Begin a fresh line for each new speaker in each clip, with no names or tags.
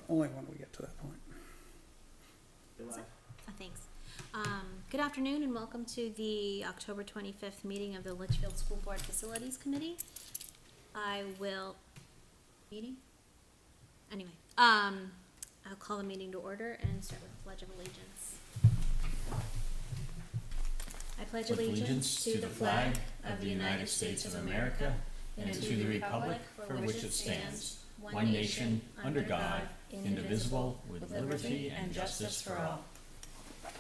only when we get to that point.
Thanks. Good afternoon and welcome to the October 25th meeting of the Litchfield School Board Facilities Committee. I'll call the meeting to order and start with the Pledge of Allegiance. I pledge allegiance to the flag of the United States of America and to the republic for which it stands, one nation, under God, indivisible, with liberty and justice for all. Okay.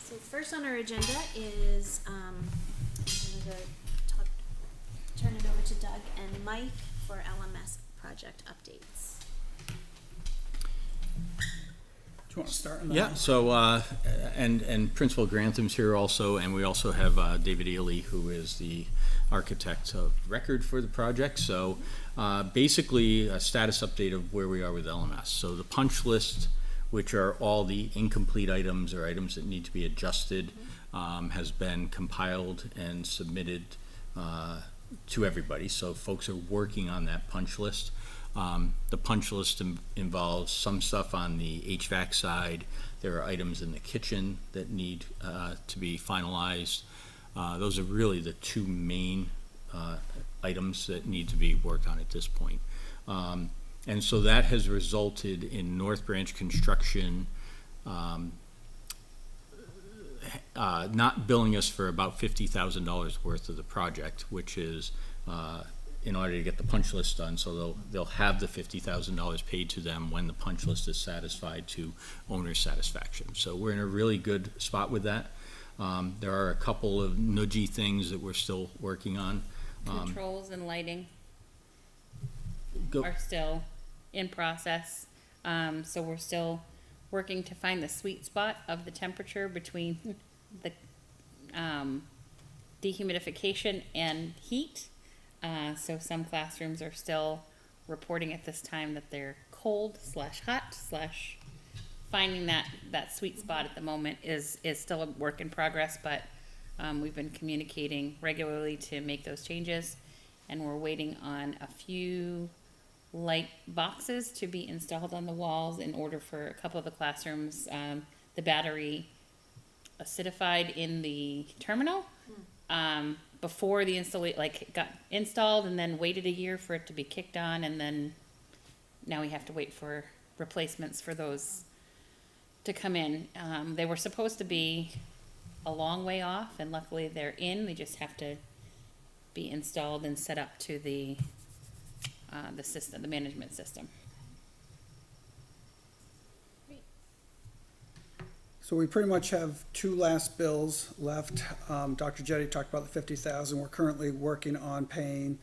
So first on our agenda is, I'm going to turn it over to Doug and Mike for LMS project updates.
Do you want to start?
Yeah, so, and Principal Grantham's here also, and we also have David Ely, who is the architect of record for the project. So basically a status update of where we are with LMS. So the punch list, which are all the incomplete items or items that need to be adjusted, has been compiled and submitted to everybody. So folks are working on that punch list. The punch list involves some stuff on the HVAC side. There are items in the kitchen that need to be finalized. Those are really the two main items that need to be worked on at this point. And so that has resulted in North Branch Construction not billing us for about $50,000 worth of the project, which is in order to get the punch list done. So they'll have the $50,000 paid to them when the punch list is satisfied to owner satisfaction. So we're in a really good spot with that. There are a couple of nudgy things that we're still working on.
Controls and lighting are still in process. So we're still working to find the sweet spot of the temperature between the dehumidification and heat. So some classrooms are still reporting at this time that they're cold / hot / finding that sweet spot at the moment is still a work in progress, but we've been communicating regularly to make those changes, and we're waiting on a few light boxes to be installed on the walls in order for a couple of the classrooms, the battery acidified in the terminal before the got installed, and then waited a year for it to be kicked on, and then now we have to wait for replacements for those to come in. They were supposed to be a long way off, and luckily they're in. They just have to be installed and set up to the system, the management system.
So we pretty much have two last bills left. Dr. Jetty talked about the $50,000. We're currently working on paying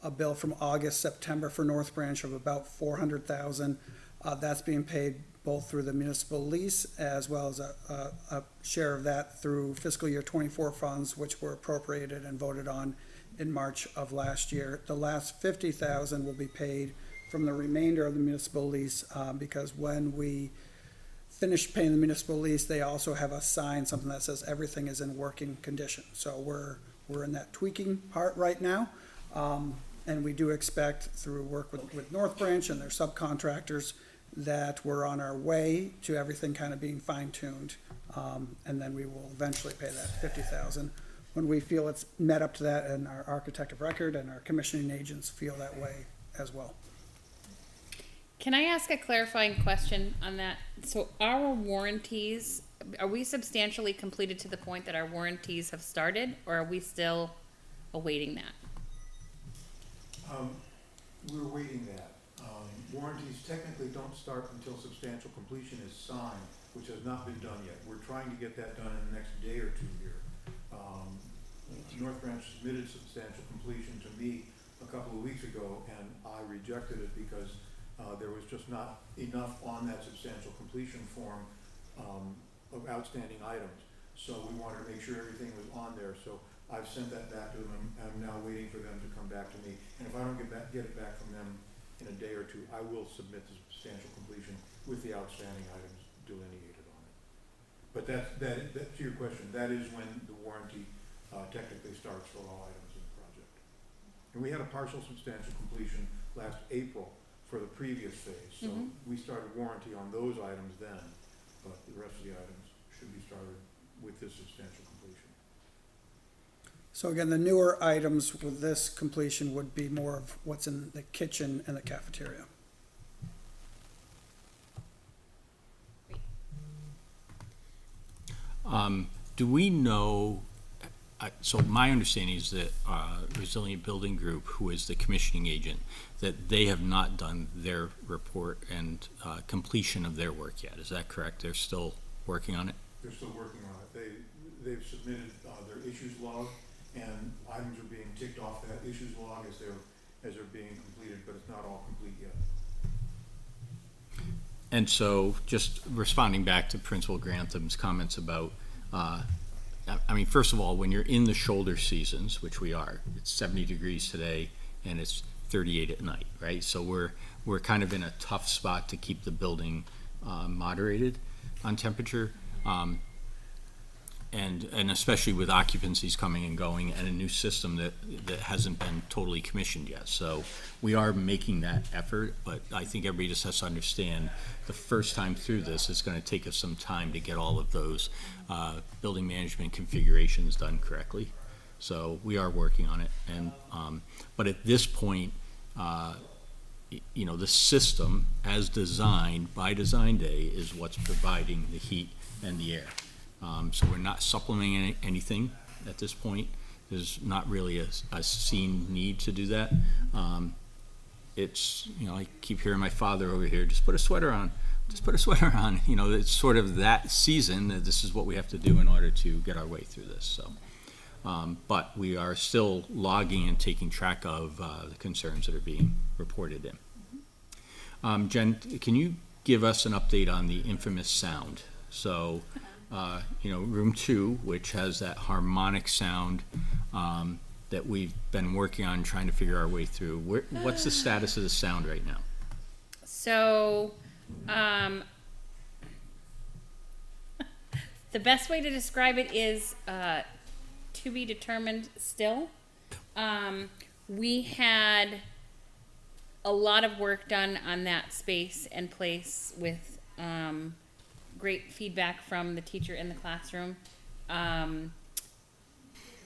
a bill from August, September for North Branch of about $400,000. That's being paid both through the municipal lease as well as a share of that through fiscal year 24 funds, which were appropriated and voted on in March of last year. The last $50,000 will be paid from the remainder of the municipal lease because when we finish paying the municipal lease, they also have us sign something that says everything is in working condition. So we're in that tweaking part right now. And we do expect through work with North Branch and their subcontractors that we're on our way to everything kind of being fine-tuned. And then we will eventually pay that $50,000 when we feel it's met up to that, and our architect of record and our commissioning agents feel that way as well.
Can I ask a clarifying question on that? So our warranties, are we substantially completed to the point that our warranties have started, or are we still awaiting that?
We're waiting that. Warranties technically don't start until substantial completion is signed, which has not been done yet. We're trying to get that done in the next day or two here. North Branch submitted substantial completion to me a couple of weeks ago, and I rejected it because there was just not enough on that substantial completion form of outstanding items. So we wanted to make sure everything was on there. So I've sent that back to them. I'm now waiting for them to come back to me. And if I don't get it back from them in a day or two, I will submit the substantial completion with the outstanding items delineated on it. But that to your question, that is when the warranty technically starts for all items in the project. And we had a partial substantial completion last April for the previous phase, so we started warranty on those items then, but the rest of the items should be started with this substantial completion.
So again, the newer items with this completion would be more of what's in the kitchen and the cafeteria.
Do we know, so my understanding is that Resilient Building Group, who is the commissioning agent, that they have not done their report and completion of their work yet. Is that correct? They're still working on it?
They're still working on it. They've submitted their issues log, and items are being ticked off that issues log as they're being completed, but it's not all complete yet.
And so, just responding back to Principal Grantham's comments about, I mean, first of all, when you're in the shoulder seasons, which we are, it's 70 degrees today and it's 38 at night, right? So we're kind of in a tough spot to keep the building moderated on temperature. And especially with occupancies coming and going and a new system that hasn't been totally commissioned yet. So we are making that effort, but I think everybody just has to understand the first time through this, it's gonna take us some time to get all of those building management configurations done correctly. So we are working on it. And but at this point, you know, the system as designed by design day is what's providing the heat and the air. So we're not supplementing anything at this point. There's not really a seen need to do that. It's, you know, I keep hearing my father over here, just put a sweater on, just put a sweater on. You know, it's sort of that season, that this is what we have to do in order to get our way through this, so. But we are still logging and taking track of the concerns that are being reported in. Jen, can you give us an update on the infamous sound? So, you know, room 2, which has that harmonic sound that we've been working on trying to figure our way through. What's the status of the sound right now?
So, the best way to describe it is to be determined still. We had a lot of work done on that space and place with great feedback from the teacher in the classroom.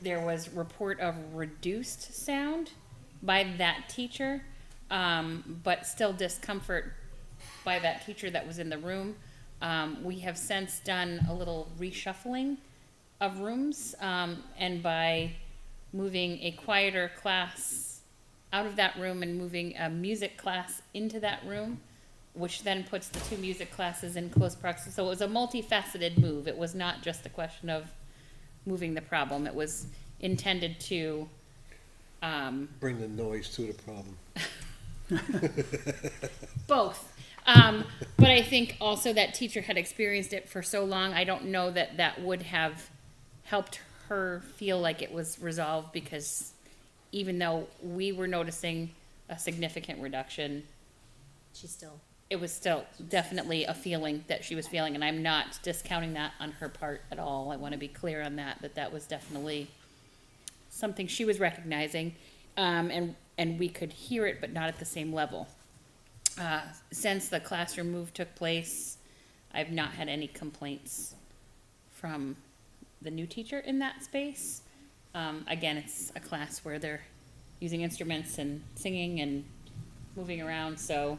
There was report of reduced sound by that teacher, but still discomfort by that teacher that was in the room. We have since done a little reshuffling of rooms, and by moving a quieter class out of that room and moving a music class into that room, which then puts the 2 music classes in close proximity. So it was a multifaceted move. It was not just a question of moving the problem. It was intended to
bring the noise to the problem.
both. But I think also that teacher had experienced it for so long. I don't know that that would have helped her feel like it was resolved, because even though we were noticing a significant reduction, it was still definitely a feeling that she was feeling, and I'm not discounting that on her part at all. I want to be clear on that was definitely something she was recognizing, and we could hear it, but not at the same level. Since the classroom move took place, I've not had any complaints from the new teacher in that space. Again, it's a class where they're using instruments and singing and moving around, so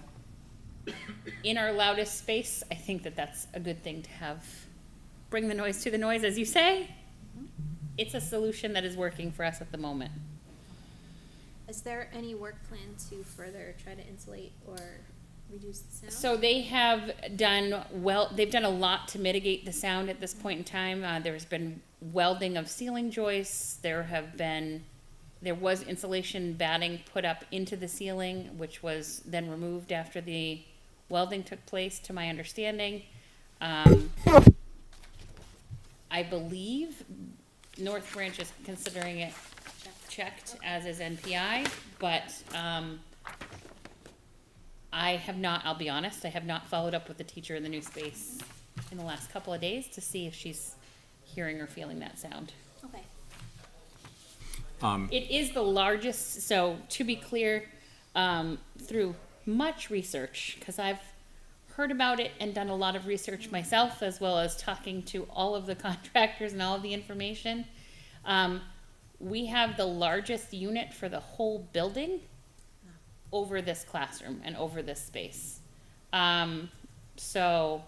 in our loudest space, I think that that's a good thing to have. Bring the noise to the noise, as you say. It's a solution that is working for us at the moment.
Is there any work plan to further try to insulate or reduce the sound?
So they have done they've done a lot to mitigate the sound at this point in time. There's been welding of ceiling joists. There was insulation batting put up into the ceiling, which was then removed after the welding took place, to my understanding. I believe North Branch is considering it checked, as is NPI, but I have not, I'll be honest, I have not followed up with the teacher in the new space in the last couple of days to see if she's hearing or feeling that sound.
Okay.
It is the largest, so to be clear, through much research, because I've heard about it and done a lot of research myself, as well as talking to all of the contractors and all of the information. We have the largest unit for the whole building over this classroom and over this space. So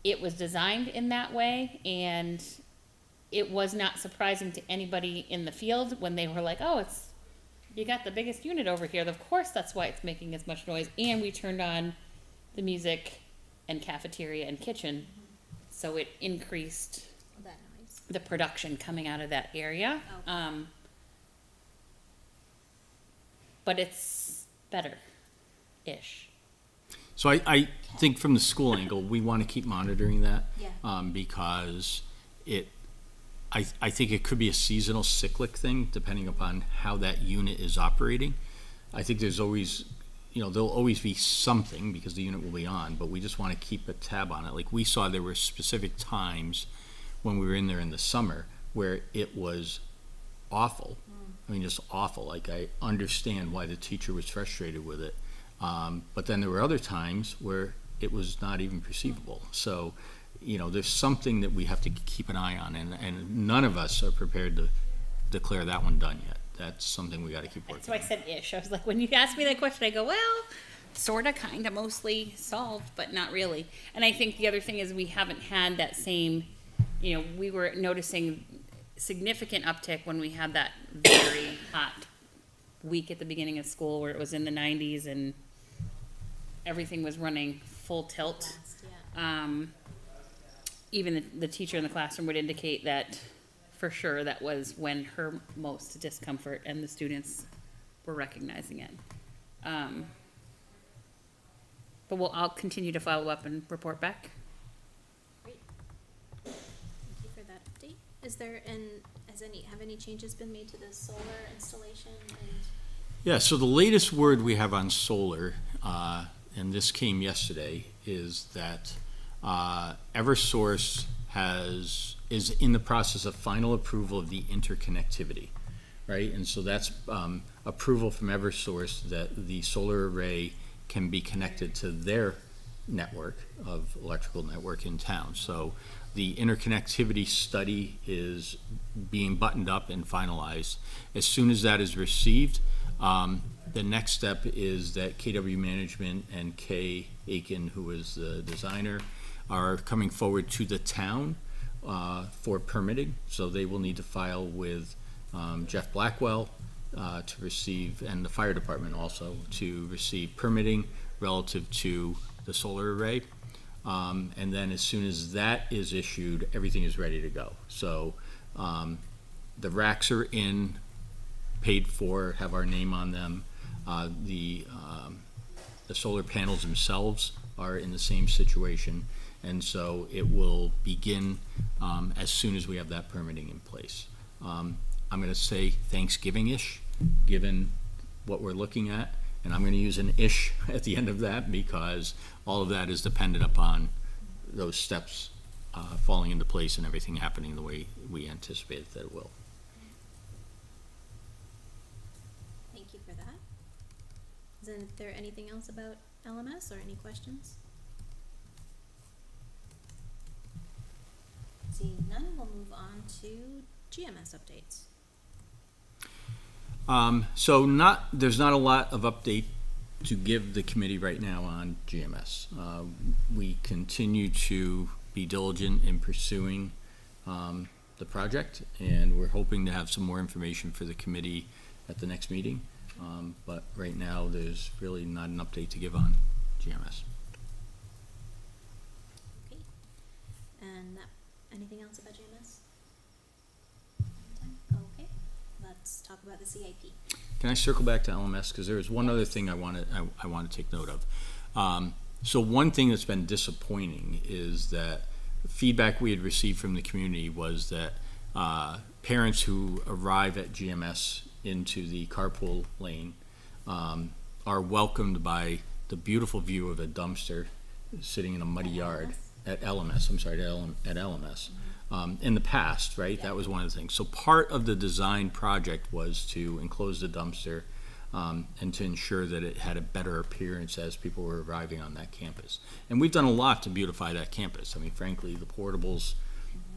it was designed in that way, and it was not surprising to anybody in the field when they were like, oh, you got the biggest unit over here. Of course, that's why it's making as much noise. And we turned on the music and cafeteria and kitchen, so it increased
That noise.
the production coming out of that area.
Okay.
But it's better-ish.
So I think from the school angle, we want to keep monitoring that.
Yeah.
Because I think it could be a seasonal cyclic thing, depending upon how that unit is operating. I think there's always, there'll always be something because the unit will be on, but we just want to keep a tab on it. Like we saw there were specific times when we were in there in the summer where it was awful. I mean, just awful. Like I understand why the teacher was frustrated with it. But then there were other times where it was not even perceivable. So, there's something that we have to keep an eye on, and none of us are prepared to declare that one done yet. That's something we got to keep working
So I
on.
said ish. I was like, when you asked me that question, I go, well, sorta, kinda, mostly solved, but not really. And I think the other thing is we haven't had that same, we were noticing significant uptick when we had that very hot week at the beginning of school where it was in the 90s and everything was running full tilt.
Last, yeah.
Even the teacher in the classroom would indicate that for sure that was when her most discomfort, and the students were recognizing it. But I'll continue to follow up and report back.
Great. Thank you for that update. Have any changes been made to the solar installation and?
Yeah, so the latest word we have on solar, and this came yesterday, is that Eversource is in the process of final approval of the interconnectivity, right? And so that's approval from Eversource that the solar array can be connected to their network of electrical network in town. So the interconnectivity study is being buttoned up and finalized. As soon as that is received, the next step is that KW Management and Kay Aiken, who is the designer, are coming forward to the town for permitting. So they will need to file with Jeff Blackwell to receive, and the fire department also, to receive permitting relative to the solar array. And then as soon as that is issued, everything is ready to go. So the racks are in, paid for, have our name on them. The solar panels themselves are in the same situation. And so it will begin as soon as we have that permitting in place. I'm going to say Thanksgiving-ish, given what we're looking at. And I'm going to use an ish at the end of that because all of that is dependent upon those steps falling into place and everything happening the way we anticipate that it will.
Thank you for that. Is there anything else about LMS or any questions? Seeing none, we'll move on to GMS updates.
So there's not a lot of update to give the committee right now on GMS. We continue to be diligent in pursuing the project, and we're hoping to have some more information for the committee at the next meeting. But right now, there's really not an update to give on GMS.
Okay. And anything else about GMS? Okay. Let's talk about the CIP.
Can I circle back to LMS? Because there was one other thing I want to take note of. So one thing that's been disappointing is that feedback we had received from the community was that parents who arrive at GMS into the carpool lane are welcomed by the beautiful view of a dumpster sitting in a muddy yard at LMS. I'm sorry, at LMS. in the past, right? That was one of the things. So part of the design project was to enclose the dumpster and to ensure that it had a better appearance as people were arriving on that campus. And we've done a lot to beautify that campus. I mean, frankly, the portables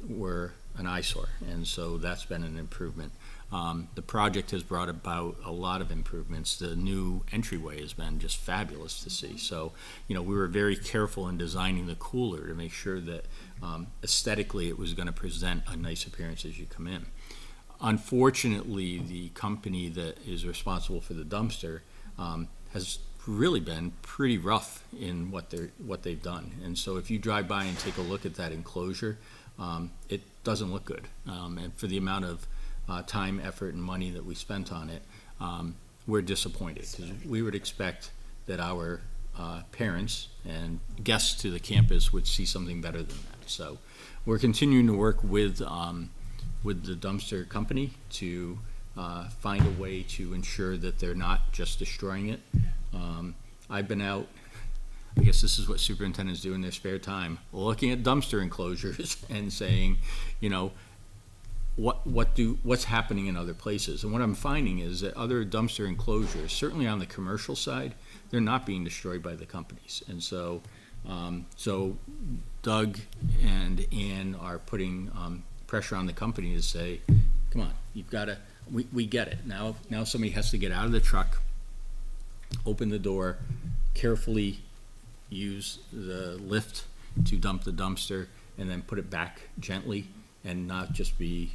were an eyesore, and so that's been an improvement. The project has brought about a lot of improvements. The new entryway has been just fabulous to see. So, we were very careful in designing the cooler to make sure that aesthetically it was going to present a nice appearance as you come in. Unfortunately, the company that is responsible for the dumpster has really been pretty rough in what they've done. And so if you drive by and take a look at that enclosure, it doesn't look good. And for the amount of time, effort, and money that we spent on it, we're disappointed, because we would expect that our parents and guests to the campus would see something better than that. So we're continuing to work with the dumpster company to find a way to ensure that they're not just destroying it. I've been out, I guess this is what superintendents do in their spare time, looking at dumpster enclosures and saying, what's happening in other places. And what I'm finding is that other dumpster enclosures, certainly on the commercial side, they're not being destroyed by the companies. And so Doug and Ann are putting pressure on the company to say, come on, you've got to, we get it. Now somebody has to get out of the truck, open the door, carefully use the lift to dump the dumpster, and then put it back gently and not just be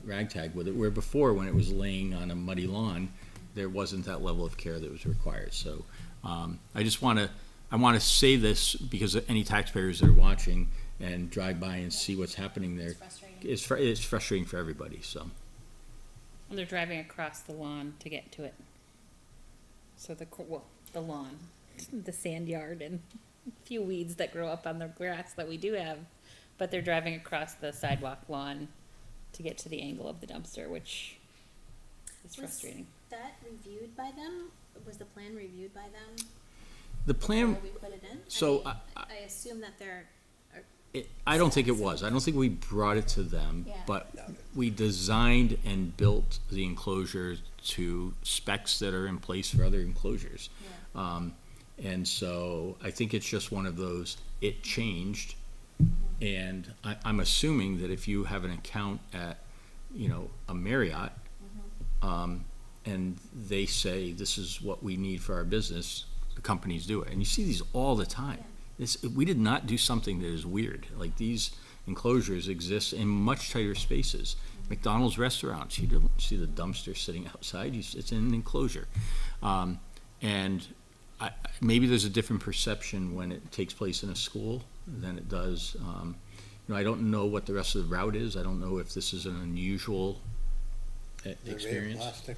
ragtag with it, where before, when it was laying on a muddy lawn, there wasn't that level of care that was required. So I want to say this because any taxpayers that are watching and drive by and see what's happening there, it's frustrating for everybody. So
And they're driving across the lawn to get to it. So the lawn, the sand yard, and a few weeds that grow up on the grass that we do have, but they're driving across the sidewalk lawn to get to the angle of the dumpster, which is frustrating.
Was that reviewed by them? Was the plan reviewed by them?
the plan,
Before we put it in?
so
I assume that they're.
I don't think it was. I don't think we brought it to them,
Yeah.
but we designed and built the enclosure to specs that are in place for other enclosures.
Yeah.
And so I think it's just one of those, it changed. And I'm assuming that if you have an account at, a Marriott, and they say, this is what we need for our business, the companies do it. And you see these all the time. We did not do something that is weird. Like, these enclosures exist in much tighter spaces. McDonald's restaurants, you don't see the dumpster sitting outside. It's in an enclosure. And maybe there's a different perception when it takes place in a school than it does. I don't know what the rest of the route is. I don't know if this is an unusual experience.
Is it made of plastic?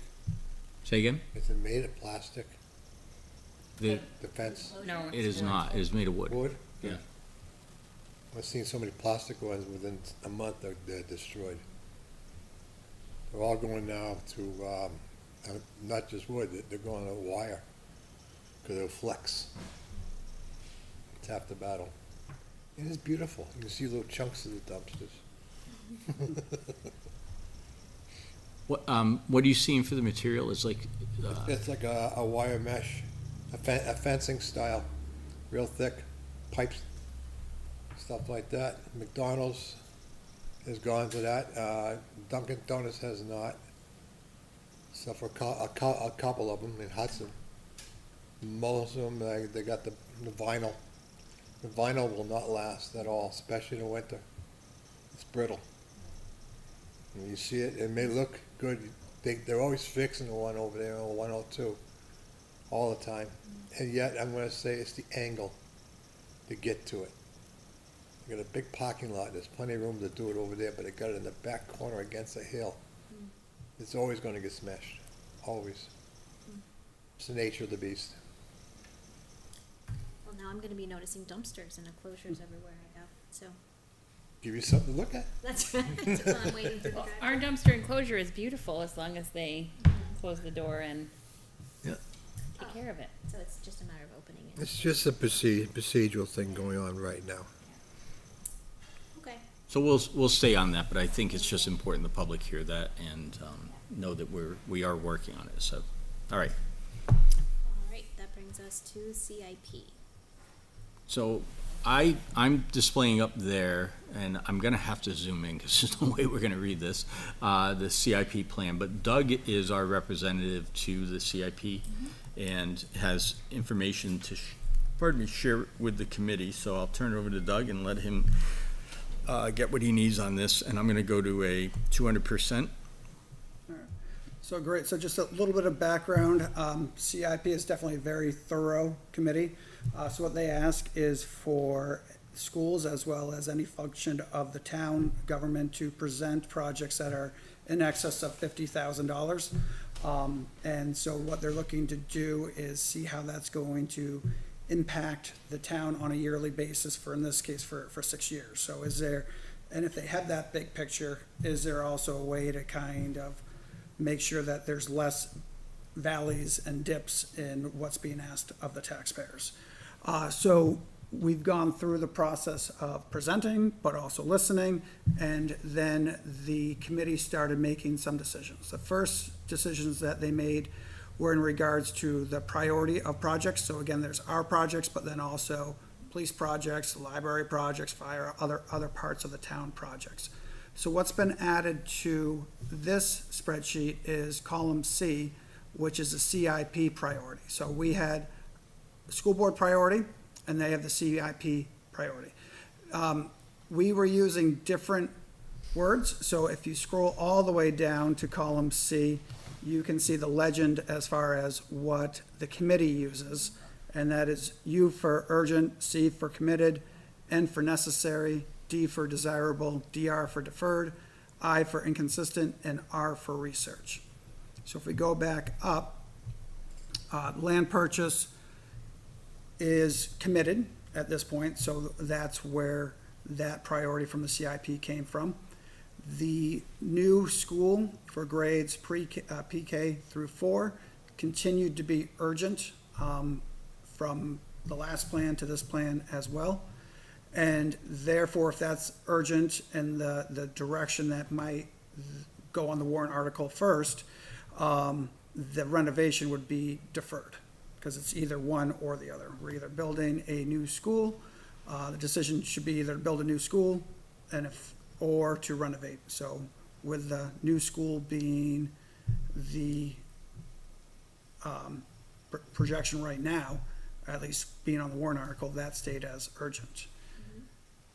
Say again?
Is it made of plastic?
The,
The fence?
No,
it is not. It is made of wood.
Wood?
Yeah.
I've seen so many plastic ones within a month they're destroyed. They're all going now to, not just wood, they're going to wire, because they'll flex. It's half the battle. It is beautiful. You can see little chunks of the dumpsters.
What are you seeing for the material? It's like,
It's like a wire mesh, a fencing style, real thick pipes, stuff like that. McDonald's has gone to that. Dunkin' Donuts has not. So for a couple of them in Hudson. Most of them, they got the vinyl. The vinyl will not last at all, especially in the winter. It's brittle. And you see it may look good. They're always fixing the one over there on 102 all the time. And yet, I'm going to say it's the angle to get to it. You got a big parking lot. There's plenty of room to do it over there, but they got it in the back corner against a hill. It's always going to get smashed. Always. It's the nature of the beast.
Well, now I'm gonna be noticing dumpsters and enclosures everywhere I go, so.
Give you something to look at.
That's right. That's what I'm waiting for the drive.
our dumpster enclosure is beautiful as long as they close the door and
Yeah.
take care of it.
So it's just a matter of opening it.
It's just a procedural thing going on right now.
Okay.
So we'll stay on that, but I think it's just important the public hear that and know that we are working on it, so, all right.
All right, that brings us to CIP.
So I'm displaying up there, and I'm gonna have to zoom in, because there's no way we're gonna read this, the CIP plan, but Doug is our representative to the CIP and has information to, share with the committee, so I'll turn it over to Doug and let him get what he needs on this, and I'm gonna go to a 200%.
So great, so just a little bit of background. CIP is definitely a very thorough committee. So what they ask is for schools as well as any function of the town government to present projects that are in excess of $50,000. And so what they're looking to do is see how that's going to impact the town on a yearly basis for, in this case, for 6 years. So is there, and if they have that big picture, is there also a way to kind of make sure that there's less valleys and dips in what's being asked of the taxpayers? So we've gone through the process of presenting, but also listening, and then the committee started making some decisions. The first decisions that they made were in regards to the priority of projects. So again, there's our projects, but then also police projects, library projects, fire, other parts of the town projects. So what's been added to this spreadsheet is column C, which is the CIP priority. So we had school board priority, and they have the CIP priority. We were using different words, so if you scroll all the way down to column C, you can see the legend as far as what the committee uses, and that is U for urgent, C for committed, N for necessary, D for desirable, DR for deferred, I for inconsistent, and R for research. So if we go back up, land purchase is committed at this point, so that's where that priority from the CIP came from. The new school for grades PK through 4 continued to be urgent from the last plan to this plan as well. And therefore, if that's urgent and the direction that might go on the warrant article first, the renovation would be deferred, because it's either one or the other. We're either building a new school, the decision should be either to build a new school or to renovate. So with the new school being the projection right now, at least being on the warrant article, that stayed as urgent.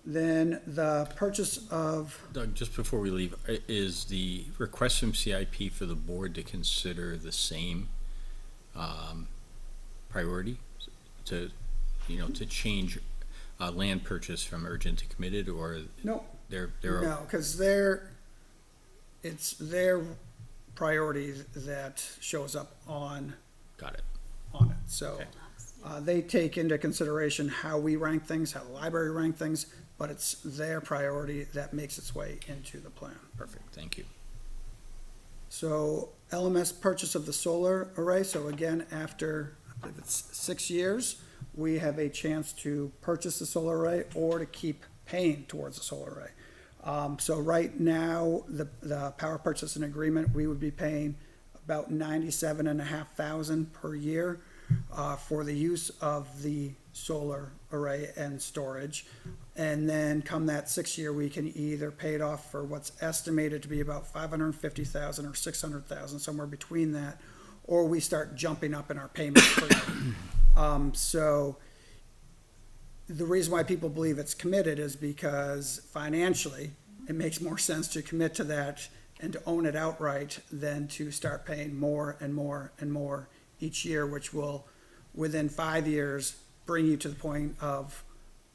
Then the purchase of,
Doug, just before we leave, is the request from CIP for the board to consider the same priority to change land purchase from urgent to committed, or
no,
they're
no, because it's their priority that shows up on
got it.
it. So
Okay.
they take into consideration how we rank things, how the library rank things, but it's their priority that makes its way into the plan.
Perfect, thank you.
So LMS purchase of the solar array. So again, after, I believe it's 6 years, we have a chance to purchase the solar array or to keep paying towards the solar array. So right now, the power purchase and agreement, we would be paying about $97,500 per year for the use of the solar array and storage. And then come that 6 year, we can either pay it off for what's estimated to be about $550,000 or $600,000, somewhere between that, or we start jumping up in our payments per year. So the reason why people believe it's committed is because financially, it makes more sense to commit to that and to own it outright than to start paying more and more and more each year, which will, within 5 years, bring you to the point of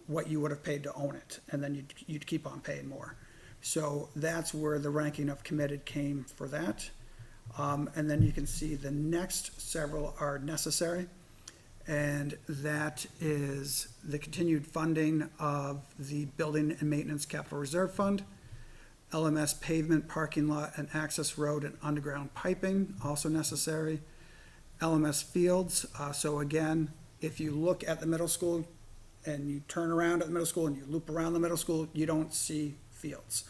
what you would have paid to own it, and then you'd keep on paying more. So that's where the ranking of committed came for that. And then you can see the next several are necessary, and that is the continued funding of the Building and Maintenance Capital Reserve Fund, LMS pavement, parking lot, and access road and underground piping, also necessary. LMS fields, so again, if you look at the middle school and you turn around at the middle school and you loop around the middle school, you don't see fields.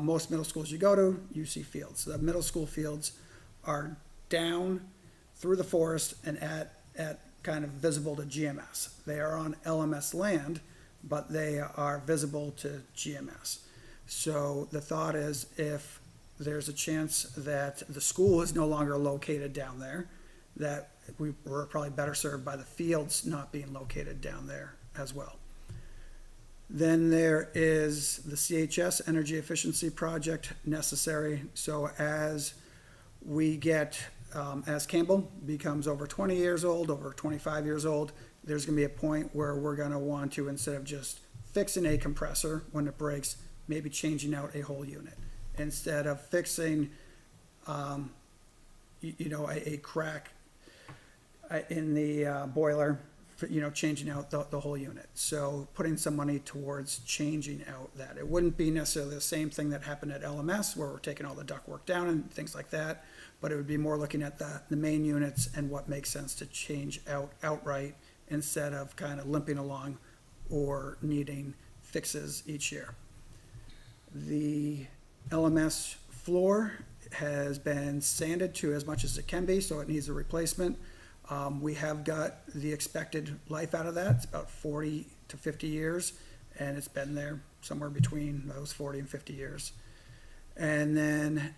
Most middle schools you go to, you see fields. The middle school fields are down through the forest and at kind of visible to GMS. They are on LMS land, but they are visible to GMS. So the thought is, if there's a chance that the school is no longer located down there, that we're probably better served by the fields not being located down there as well. Then there is the CHS Energy Efficiency Project necessary. So as we get, as Campbell becomes over 20 years old, over 25 years old, there's gonna be a point where we're gonna want to, instead of just fixing a compressor when it breaks, maybe changing out a whole unit. Instead of fixing, a crack in the boiler, changing out the whole unit. So putting some money towards changing out that. It wouldn't be necessarily the same thing that happened at LMS, where we're taking all the ductwork down and things like that, but it would be more looking at the main units and what makes sense to change out outright, instead of kind of limping along or needing fixes each year. The LMS floor has been sanded to as much as it can be, so it needs a replacement. We have got the expected life out of that. It's about 40 to 50 years, and it's been there somewhere between those 40 and 50 years. And then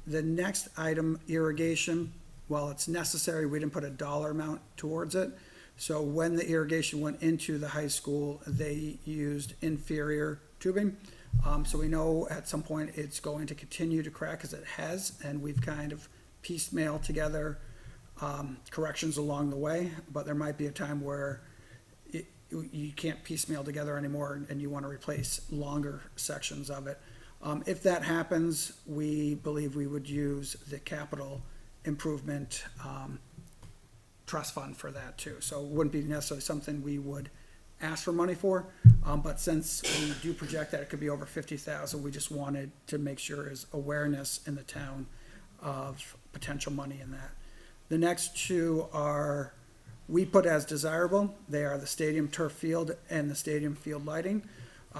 the next item, irrigation, while it's necessary, we didn't put a dollar amount towards it. So when the irrigation went into the high school, they used inferior tubing. So we know at some point it's going to continue to crack, as it has, and we've kind of piecemeal together corrections along the way, but there might be a time where you can't piecemeal together anymore and you want to replace longer sections of it. If that happens, we believe we would use the capital improvement trust fund for that too. So it wouldn't be necessarily something we would ask for money for, but since we do project that it could be over 50,000, we just wanted to make sure there's awareness in the town of potential money in that. The next two are, we put as desirable. They are the stadium turf field and the stadium field lighting.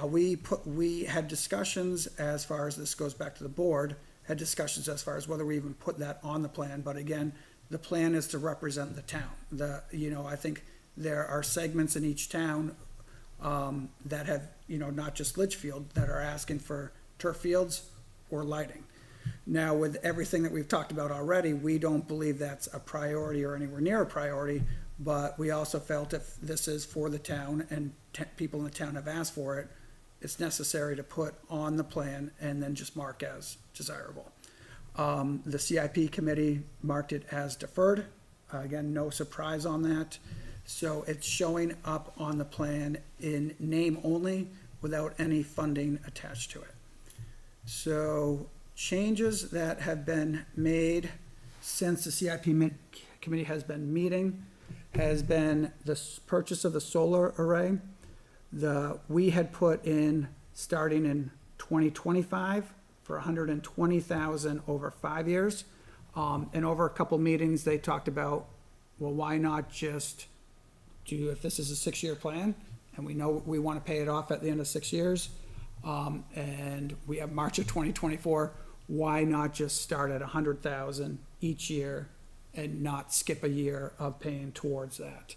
We had discussions, as far as this goes back to the board, had discussions as far as whether we even put that on the plan, but again, the plan is to represent the town. I think there are segments in each town that have, not just Litchfield, that are asking for turf fields or lighting. Now, with everything that we've talked about already, we don't believe that's a priority or anywhere near a priority, but we also felt if this is for the town and people in the town have asked for it, it's necessary to put on the plan and then just mark as desirable. The CIP committee marked it as deferred. Again, no surprise on that. So it's showing up on the plan in name only without any funding attached to it. So changes that have been made since the CIP committee has been meeting has been the purchase of the solar array. We had put in, starting in 2025, for 120,000 over 5 years. And over a couple meetings, they talked about, well, why not just do, if this is a 6-year plan, and we know we want to pay it off at the end of 6 years, and we have March of 2024, why not just start at 100,000 each year and not skip a year of paying towards that?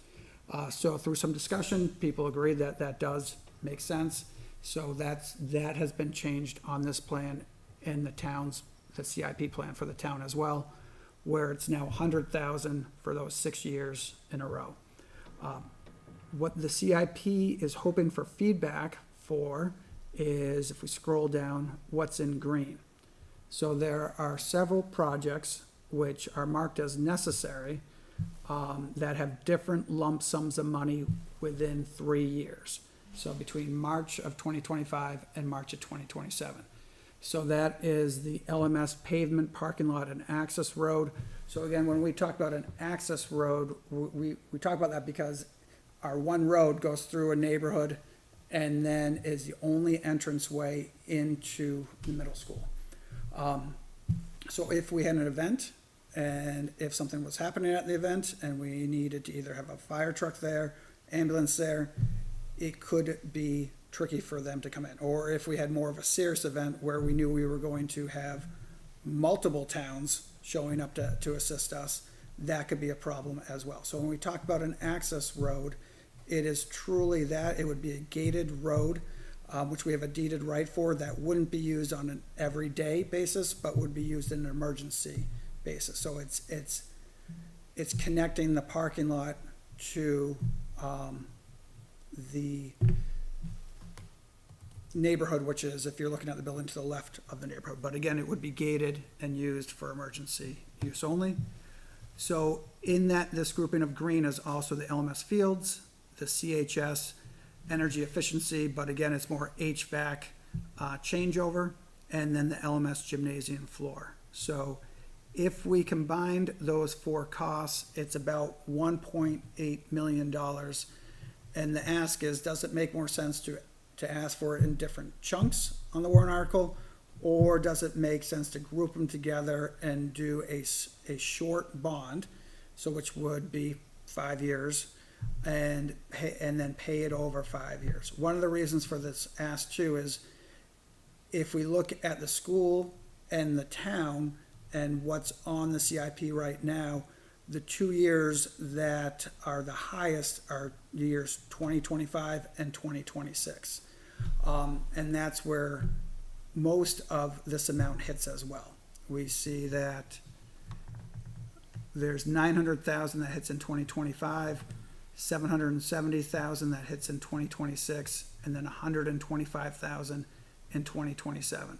So through some discussion, people agreed that that does make sense. So that has been changed on this plan in the CIP plan for the town as well, where it's now 100,000 for those 6 years in a row. What the CIP is hoping for feedback for is, if we scroll down, what's in green. So there are several projects which are marked as necessary that have different lump sums of money within 3 years. So between March of 2025 and March of 2027. So that is the LMS pavement, parking lot, and access road. So again, when we talk about an access road, we talk about that because our one road goes through a neighborhood and then is the only entranceway into the middle school. So if we had an event, and if something was happening at the event and we needed to either have a fire truck there, ambulance there, it could be tricky for them to come in. Or if we had more of a serious event where we knew we were going to have multiple towns showing up to assist us, that could be a problem as well. So when we talk about an access road, it is truly that. It would be a gated road, which we have a deeded right for, that wouldn't be used on an everyday basis, but would be used in an emergency basis. So it's connecting the parking lot to the neighborhood, which is, if you're looking at the building, to the left of the neighborhood. But again, it would be gated and used for emergency use only. So in that, this grouping of green is also the LMS fields, the CHS, energy efficiency, but again, it's more HVAC changeover, and then the LMS gymnasium floor. So if we combined those four costs, it's about $1.8 million. And the ask is, does it make more sense to ask for it in different chunks on the warrant article? Or does it make sense to group them together and do a short bond, so which would be 5 years, and then pay it over 5 years? One of the reasons for this ask too is, if we look at the school and the town and what's on the CIP right now, the 2 years that are the highest are the years 2025 and 2026. And that's where most of this amount hits as well. We see that there's 900,000 that hits in 2025, 770,000 that hits in 2026, and then 125,000 in 2027.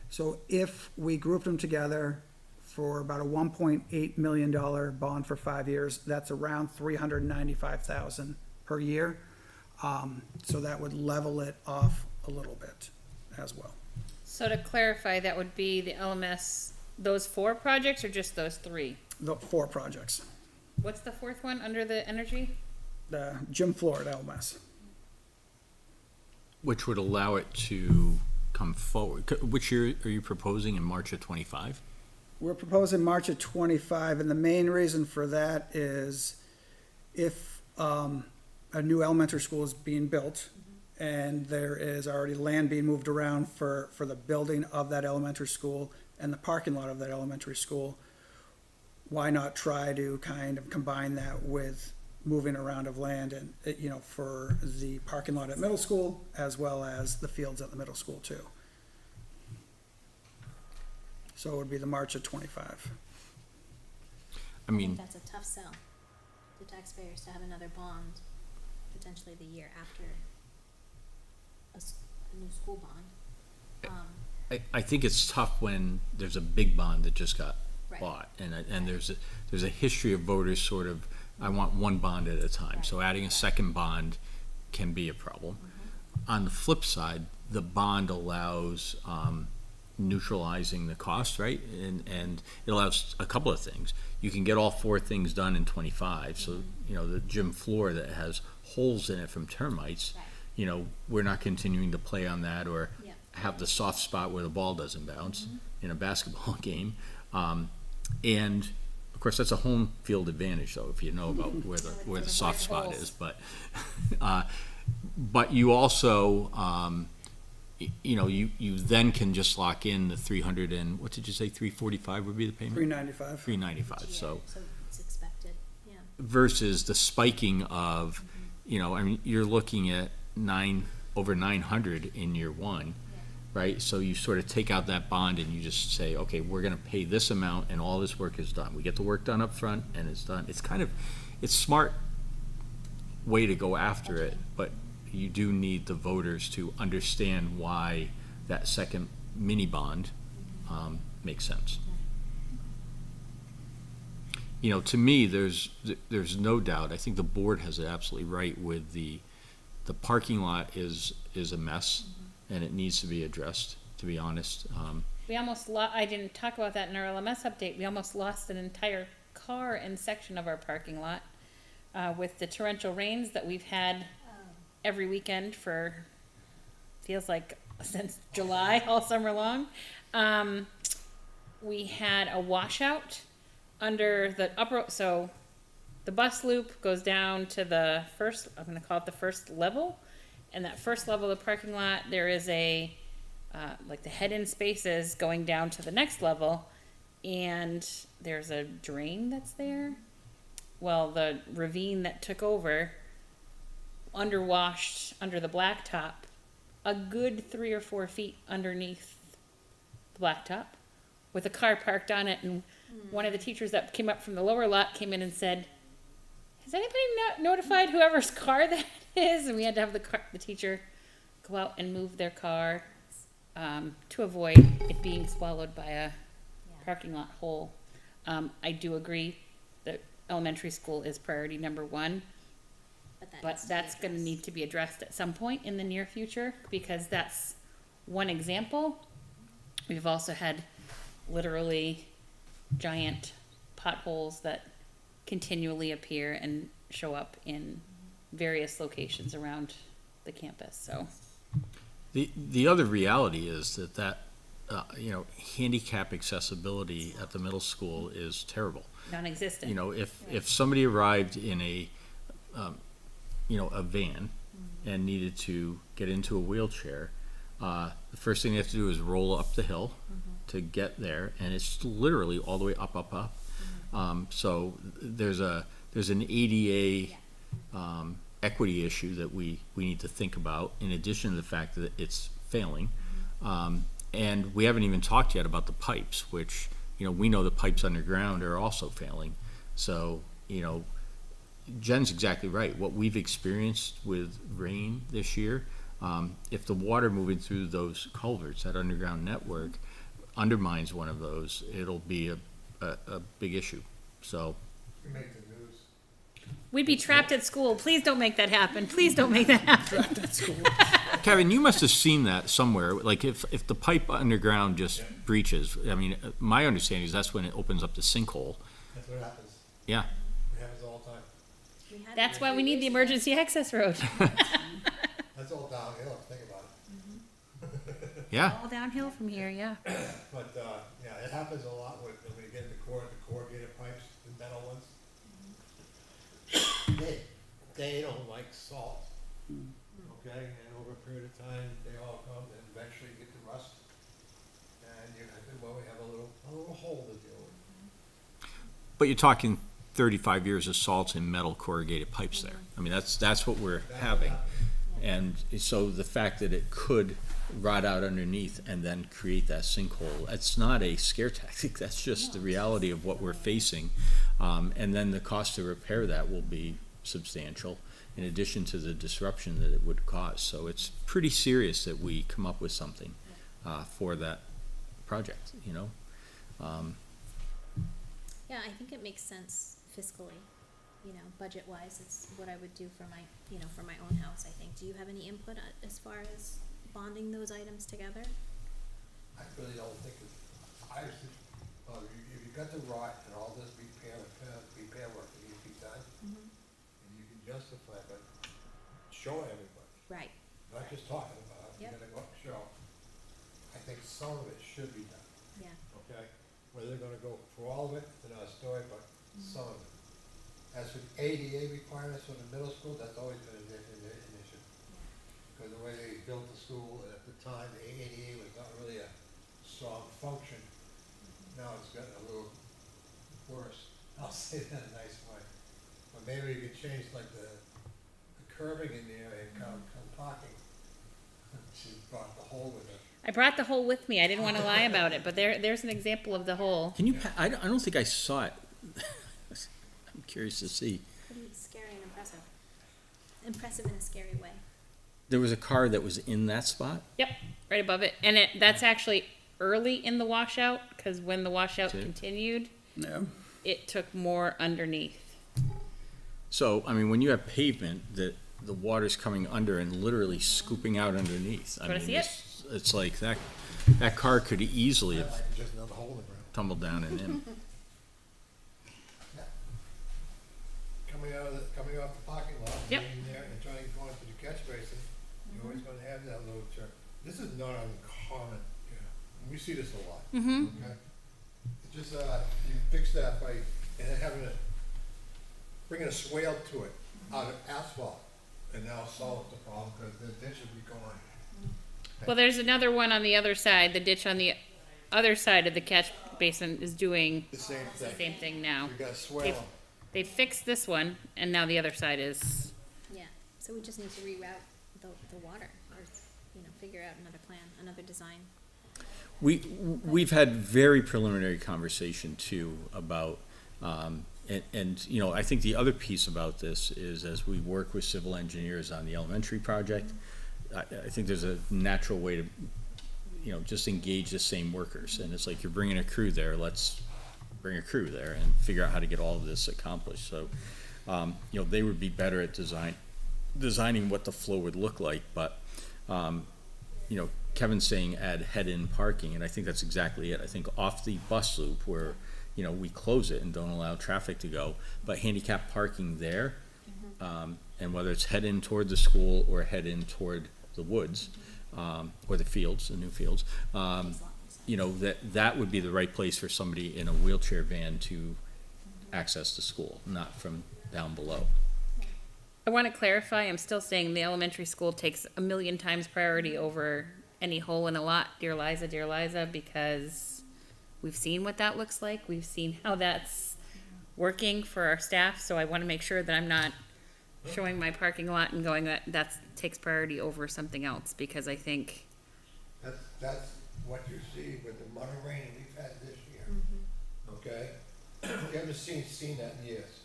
So if we group them together for about a $1.8 million bond for 5 years, that's around $395,000 per year. So that would level it off a little bit as well.
So to clarify, that would be the LMS, those 4 projects or just those 3?
The 4 projects.
What's the 4th one under the energy?
The gym floor at LMS.
Which would allow it to come forward. Which year are you proposing, in March of '25?
We're proposing March of '25, and the main reason for that is if a new elementary school is being built, and there is already land being moved around for the building of that elementary school and the parking lot of that elementary school, why not try to kind of combine that with moving around of land and, for the parking lot at middle school as well as the fields at the middle school too. So it would be the March of '25.
I mean,
That's a tough sell to taxpayers to have another bond, potentially the year after a new school bond.
I think it's tough when there's a big bond that just got
Right.
bought, and there's a history of voters sort of, I want one bond at a time. So adding a second bond can be a problem. On the flip side, the bond allows neutralizing the cost, right? And it allows a couple of things. You can get all 4 things done in 25. So, the gym floor that has holes in it from termites,
Right.
We're not continuing to play on that, or
Yeah.
have the soft spot where the ball doesn't bounce in a basketball game. And of course, that's a home field advantage, though, if you know about where the soft spot is. But you also, you then can just lock in the 300 and, what did you say, 345 would be the payment?
395.
395. So
it's expected, yeah.
versus the spiking of, you're looking at over 900 in year one. Right, so you sort of take out that bond and you just say, okay, we're gonna pay this amount and all this work is done. We get the work done up front and it's done. It's smart way to go after it, but you do need the voters to understand why that second mini bond makes sense. To me, there's no doubt, I think the board has it absolutely right with the parking lot is a mess. And it needs to be addressed, to be honest.
We almost I didn't talk about that in our LMS update. We almost lost an entire car and section of our parking lot with the torrential rains that we've had every weekend for, feels like since July, all summer long. We had a washout under the upper, so the bus loop goes down to the first, I'm gonna call it the first level. in that first level of the parking lot, there is a, like the head-in spaces going down to the next level, and there's a drain that's there. Well, the ravine that took over underwashed under the blacktop a good 3 or 4 feet underneath the blacktop with a car parked on it, and one of the teachers that came up from the lower lot came in and said, has anybody notified whoever's car that is? And we had to have the teacher go out and move their car to avoid it being swallowed by a parking lot hole. I do agree that elementary school is priority number 1, but that's going to need to be addressed at some point in the near future, because that's one example. We've also had literally giant potholes that continually appear and show up in various locations around the campus. So
The other reality is that handicap accessibility at the middle school is terrible.
non-existent.
You know, if somebody arrived in a van and needed to get into a wheelchair, the first thing they have to do is roll up the hill to get there, and it's literally all the way up. So there's an ADA equity issue that we need to think about, in addition to the fact that it's failing. And we haven't even talked yet about the pipes, which, we know the pipes underground are also failing. So, Jen's exactly right. What we've experienced with rain this year, if the water moving through those culverts, that underground network, undermines one of those, it'll be a big issue. So
We make the news.
We'd be trapped at school. Please don't make that happen. Please don't make that happen.
Kevin, you must have seen that somewhere. Like if the pipe underground just breaches, I mean, my understanding is that's when it opens up the sinkhole.
That's what happens.
Yeah.
It happens all the time.
We had
That's
it
why we need the emergency access road.
That's all downhill, think about it.
Yeah.
All downhill from here, yeah.
But, it happens a lot when you get the corrugated pipes, the metal ones. They don't like salt. Okay, and over a period of time, they all come and eventually get to rust. And we have a little hole to deal with.
But you're talking 35 years of salts in metal corrugated pipes there. I mean, that's what we're having. And so the fact that it could rot out underneath and then create that sinkhole, that's not a scare tactic. That's just the reality of what we're facing. And then the cost to repair that will be substantial, in addition to the disruption that it would cause. So it's pretty serious that we come up with something for that project,
Yeah, I think it makes sense fiscally, budget-wise. It's what I would do for my, for my own house, I think. Do you have any input as far as bonding those items together?
I really don't think if you got the rot and all this repair work that needs to be done, and you can justify it, but show everybody,
Right.
not just talking about it, you
Yep.
gotta go up and show. I think some of it should be done,
Yeah.
okay? Whether they're gonna go for all of it, it's another story, but some of it. As for ADA requirements for the middle school, that's always been an issue. Because the way they built the school at the time, the ADA was not really a strong function. Now it's gotten a little worse. I'll say that in a nice way. But maybe you could change like the curving in there and come parking. She brought the hole with her.
I brought the hole with me. I didn't want to lie about it, but there's an example of the hole.
Can you? I don't think I saw it. I'm curious to see.
Pretty scary and impressive. Impressive in a scary way.
There was a car that was in that spot.
Yep, right above it. And that's actually early in the washout, because when the washout
See?
continued,
Yeah.
it took more underneath.
So, I mean, when you have pavement that the water's coming under and literally scooping out underneath, I
Wanna
mean,
see it?
it's like that car could easily have
Like just another hole in the ground.
tumbled down and in.
Coming off the parking lot,
Yep.
getting there and trying to go into the catch basin, you're always gonna have that little turn. This is not uncommon, we see this a lot. Okay? It's just, you fix that by, and then bringing a swale to it out of asphalt. And that'll solve the problem, because the ditch will be gone.
Well, there's another one on the other side. The ditch on the other side of the catch basin is doing
The same
the
thing.
same thing now.
You gotta swale them.
They fixed this one, and now the other side is.
Yeah, so we just need to reroute the water, or, you know, figure out another plan, another design.
We've had very preliminary conversation too about, and, you know, I think the other piece about this is as we work with civil engineers on the elementary project, I think there's a natural way to, you know, just engage the same workers. And it's like, you're bringing a crew there, let's bring a crew there and figure out how to get all of this accomplished. So, you know, they would be better at designing what the flow would look like, but, you know, Kevin's saying add head-in parking, and I think that's exactly it. I think off the bus loop where, you know, we close it and don't allow traffic to go, but handicap parking there, and whether it's head in toward the school or head in toward the woods, or the fields, the new fields, you know, that would be the right place for somebody in a wheelchair van to access the school, not from down below.
I want to clarify. I'm still saying the elementary school takes a million times priority over any hole in a lot, dear Liza, because we've seen what that looks like. We've seen how that's working for our staff. So I want to make sure that I'm not showing my parking lot and going that takes priority over something else, because I think.
That's what you see with the amount of rain we've had this year, okay? You haven't seen that in years.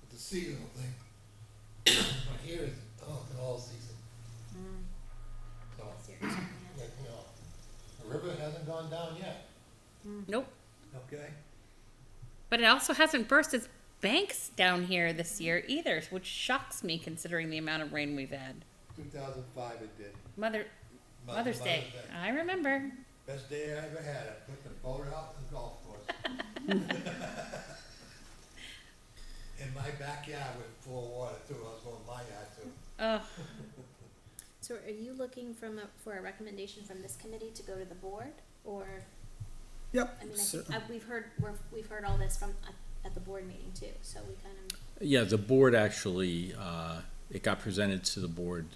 With the seasonal thing, but here is, all season. So,
Seriously, yeah.
like, you know, the river hasn't gone down yet,
Nope.
okay?
But it also hasn't burst its banks down here this year either, which shocks me considering the amount of rain we've had.
2005 it did.
Mother's Day. I remember.
Best day I ever had. I put the boat out in the golf course. In my backyard with full of water too. I was going in my yard too.
Oh,
So are you looking for a recommendation from this committee to go to the board, or,
Yep.
I mean,
so-
we've heard all this from, at the board meeting too, so we kind of,
Yeah, the board actually, it got presented to the board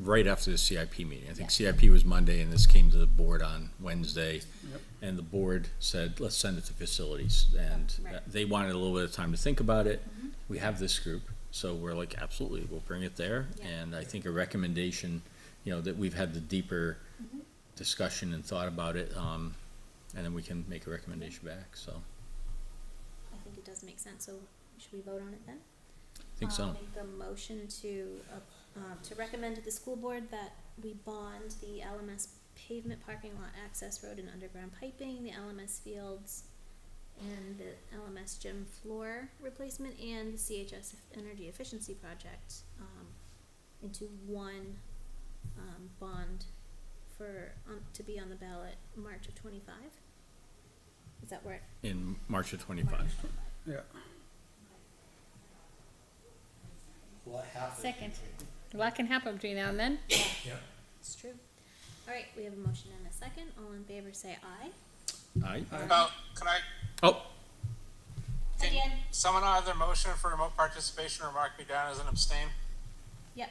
right after the CIP meeting. I think CIP was Monday and this came to the board on Wednesday.
Yep.
And the board said, let's send it to facilities. And
Right.
they wanted a little bit of time to think about it. We have this group, so we're like, absolutely, we'll bring it there.
Yeah.
And I think a recommendation, you know, that we've had the deeper discussion and thought about it, and then we can make a recommendation back, so
I think it does make sense, so should we vote on it then?
I think so.
I'll make a motion to recommend to the school board that we bond the LMS pavement parking lot access road and underground piping, the LMS fields, and the LMS gym floor replacement, and the CHS energy efficiency project, into one, bond to be on the ballot March of 25? Is that where?
In March of 25.
Yeah.
What happened?
Second. A lot can happen between now and then.
Yeah.
It's true. All right, we have a motion and a second. All in favor, say aye.
Aye.
Can I,
Oh,
can
Dan?
someone either motion for remote participation or mark me down as an abstain?
Yep.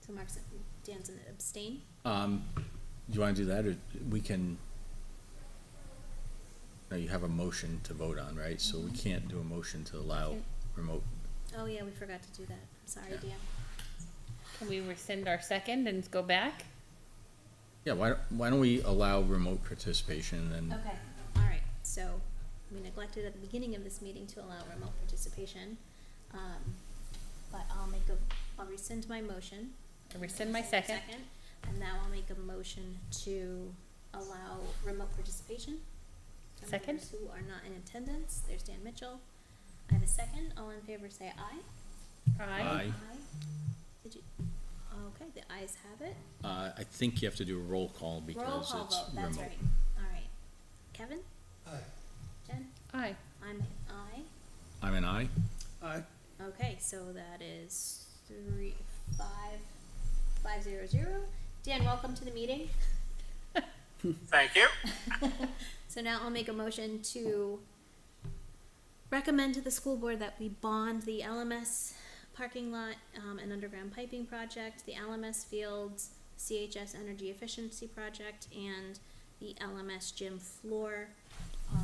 So Dan's an abstain.
do you wanna do that, or we can? No, you have a motion to vote on, right? So we can't do a motion to allow remote.
Oh yeah, we forgot to do that. Sorry,
Yeah.
Dan.
Can we rescind our second and go back?
Yeah, why don't we allow remote participation and then,
Okay. All right. So we neglected at the beginning of this meeting to allow remote participation, but I'll rescind my motion.
I rescind my second.
And now I'll make a motion to allow remote participation. from
Second.
members who are not in attendance. There's Dan Mitchell. I have a second. All in favor say aye.
Aye.
Did you? Okay, the ayes have it.
I think you have to do a roll call
Roll
because
call
it's
vote, that's
remote.
right. All right. Kevin?
Aye.
Jen?
Aye.
I'm an aye.
I'm an aye.
Aye.
Okay, so that is 5-0-0. Dan, welcome to the meeting.
Thank you.
So now I'll make a motion to recommend to the school board that we bond the LMS parking lot, and underground piping project, the LMS Fields CHS energy efficiency project, and the LMS gym floor,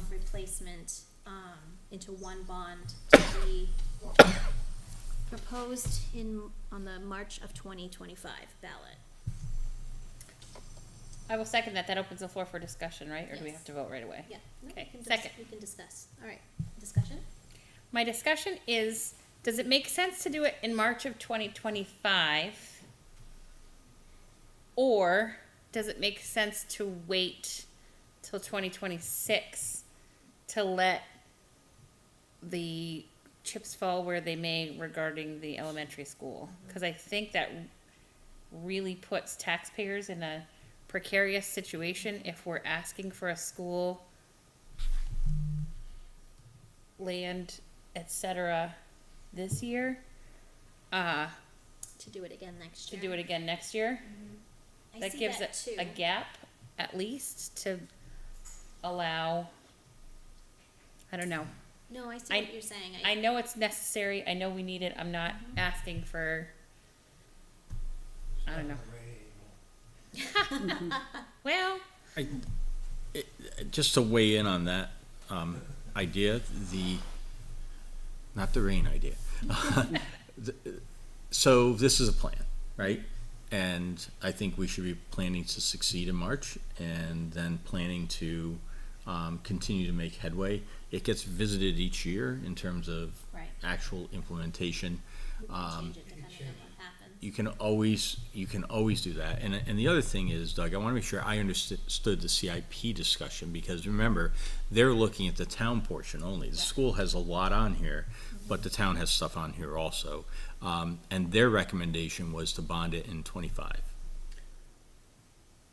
replacement, into one bond to be proposed on the March of 2025 ballot.
I will second that. That opens the floor for discussion, right? Or do we
Yes.
have to vote right away?
Yeah. No,
Okay,
we can
second.
We can discuss. All right, discussion?
My discussion is, does it make sense to do it in March of 2025? Or does it make sense to wait till 2026 to let the chips fall where they may regarding the elementary school? Because I think that really puts taxpayers in a precarious situation if we're asking for a school, land, etc. this year,
To do it again next
to
year.
do it again next year.
I
That
see
gives
that
it
too.
a gap at least to allow, I don't know.
No, I see
I-
what you're saying.
I know it's necessary, I know we need it, I'm not asking for, I don't know. Well,
Just to weigh in on that idea, not the rain idea. So this is a plan, right? And I think we should be planning to succeed in March and then planning to continue to make headway. It gets visited each year in terms of
Right.
actual implementation.
We can change it depending on what happens.
You can always do that. And the other thing is, Doug, I want to make sure I understood the CIP discussion, because remember, they're looking at the town portion only. The school has a lot on here, but the town has stuff on here also. And their recommendation was to bond it in 25.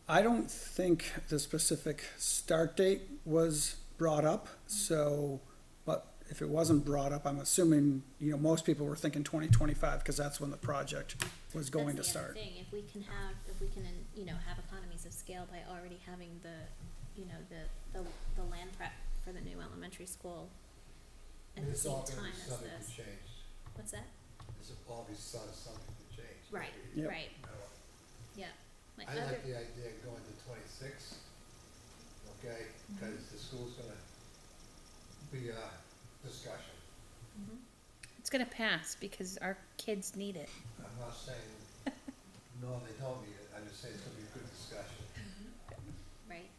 I don't think the specific start date was brought up, so, but if it wasn't brought up, I'm assuming, most people were thinking 2025, because that's when the project was going to
That's the other
start.
thing. If we can, have economies of scale by already having the land prep for the new elementary school at the same time as this. What's that?
This will all be sort of something to change.
Right,
Yep.
right, yeah. My
I
other,
like the idea of going to 26, okay, because the school's gonna be a discussion.
it's gonna pass because our kids need it.
I'm not saying, no, they don't need it, I'm just saying it's gonna be a good discussion.
right.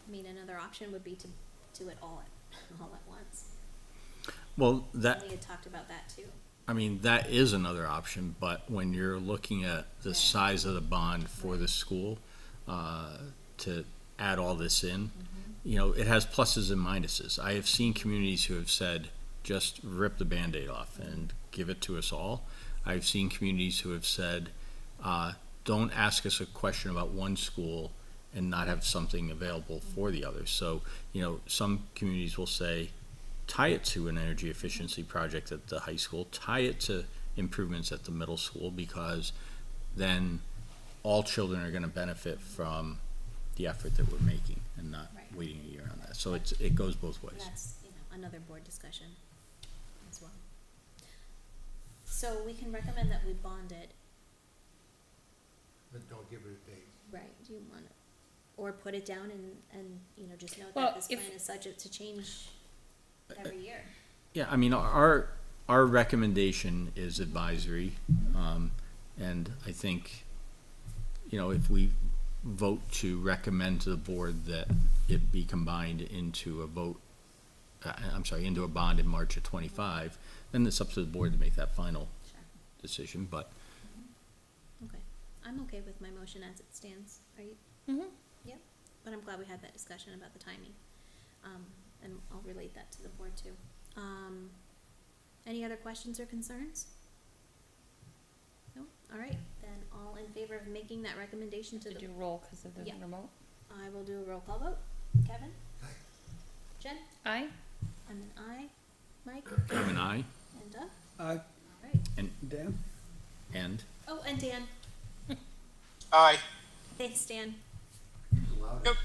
I mean, another option would be to do it all at once.
Well, that,
We had talked about that too.
that is another option, but when you're looking at the
Yeah.
size of the bond for the school, to add all this in, it has pluses and minuses. I have seen communities who have said, just rip the Band-Aid off and give it to us all. I've seen communities who have said, don't ask us a question about one school and not have something available for the others. So, some communities will say, tie it to an energy efficiency project at the high school, tie it to improvements at the middle school, because then all children are gonna benefit from the effort that we're making and not
Right.
waiting a year on that. So it goes both
And
ways.
that's, another board discussion as well. So we can recommend that we bond it,
But don't give it a date.
right, do you wanna, or put it down and, just note
Well,
that this
if-
plan is subject to change every year.
Yeah, our recommendation is advisory, and I think, if we vote to recommend to the board that it be combined into a into a bond in March of 25, then it's up to the board to make that final
Sure.
decision, but
Okay, I'm okay with my motion as it stands, are you?
Mhm.
Yep, but I'm glad we had that discussion about the timing, and I'll relate that to the board too. Any other questions or concerns? No, alright, then all in favor of making that recommendation to
Did
the,
you roll because of the
Yeah.
remote?
I will do a roll call vote, Kevin?
Aye.
Jen?
Aye.
I'm an aye, Mike?
I'm an aye,
And Doug?
Aye,
Alright,
Dan?
and
oh, and Dan,
Aye.
thanks Dan.
Yep.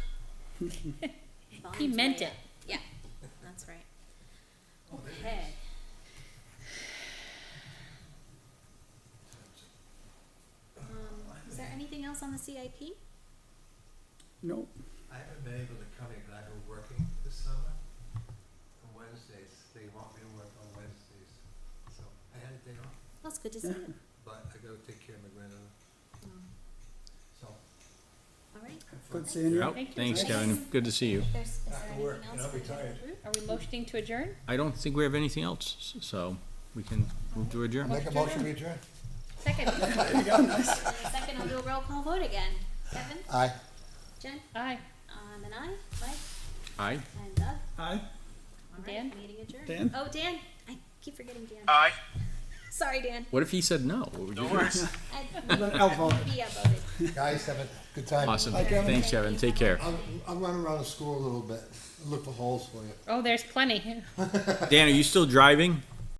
He
Volume's
meant
way
it.
up. Yeah, that's right. Okay. else on the CIP?
Nope.
I haven't been able to come here because I've been working this summer on Wednesdays. They want me to work on Wednesdays. So I had a day off,
Well, it's good to see you.
but I gotta take care of my granddaughter. So.
All right.
Good seeing you.
Yep.
Thank you.
Thanks, Kevin. Good to see you.
Is there
After work,
anything
and
else
I'll be
for
tired.
the group?
Are we motioning to adjourn?
I don't think we have anything else, so we can move to adjourn.
Make a motion to adjourn?
Second.
There you go, nice.
In a second, I'll do a roll call vote again. Kevin?
Aye.
Jen?
Aye.
And I, Mike?
Aye.
And Doug?
Hi,
All right,
Dan?
meeting adjourned.
Dan?
Oh, Dan. I keep forgetting Dan.
Aye.
Sorry, Dan.
What if he said no? What would you
No
do?
worries.
I'll vote.
Maybe I voted.
Guys, have a good time.
Awesome.
Bye, Kevin.
Thanks, Kevin. Take care.
I'll run around the school a little bit, look for holes for you.
Oh, there's plenty.
Dan, are you still driving?